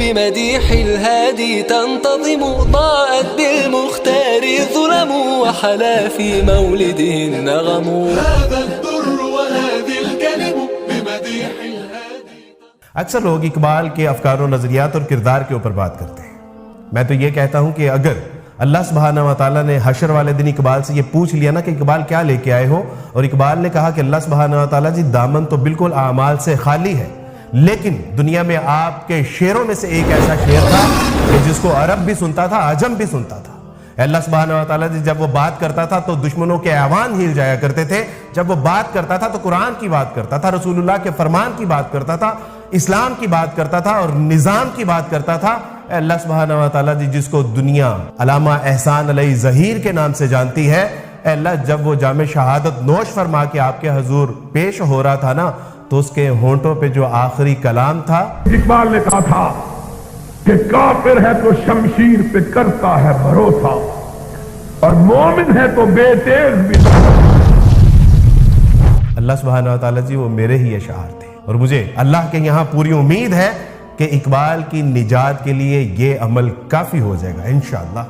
بمديح الهادي تنتظم، ضاءت بالمختار الظلم وحلا في مولده النغم. هذا الدر وهذه الكلم بمديح الهادي. اکثر لوگ اقبال کے افکار و نظریات اور کردار کے اوپر بات کرتے ہیں. میں تو یہ کہتا ہوں کہ اگر اللہ سبحانہ و تعالیٰ نے حشر والے دن اقبال سے یہ پوچھ لیا نا کہ اقبال کیا لے کے آئے ہو، اور اقبال نے کہا کہ اللہ سبحانہ و تعالیٰ جی دامن تو بالکل اعمال سے خالی ہے، لیکن دنیا میں آپ کے شعروں میں سے ایک ایسا شعر تھا کہ جس کو عرب بھی سنتا تھا، عجم بھی سنتا تھا. اللہ سبحانہ و تعالیٰ جی جب وہ بات کرتا تھا تو دشمنوں کے ایوان ہل جایا کرتے تھے، جب وہ بات کرتا تھا تو قرآن کی بات کرتا تھا، رسول اللہ کے فرمان کی بات کرتا تھا، اسلام کی بات کرتا تھا اور نظام کی بات کرتا تھا. اے اللہ سبحانہ و تعالیٰ جی جس کو دنیا علامہ احسان علیہ ظہیر کے نام سے جانتی ہے، اے اللہ جب وہ جام شہادت نوش فرما کے آپ کے حضور پیش ہو رہا تھا نا تو اس کے ہونٹوں پہ جو آخری کلام تھا، اقبال نے کہا تھا کہ کافر ہے تو شمشیر پہ کرتا ہے بھروسہ اور مومن ہے تو بے تیز بھی. اللہ سبحانہ و تعالیٰ جی وہ میرے ہی اشعار تھے، اور مجھے اللہ کے یہاں پوری امید ہے کہ اقبال کی نجات کے لیے یہ عمل کافی ہو جائے گا انشاءاللہ.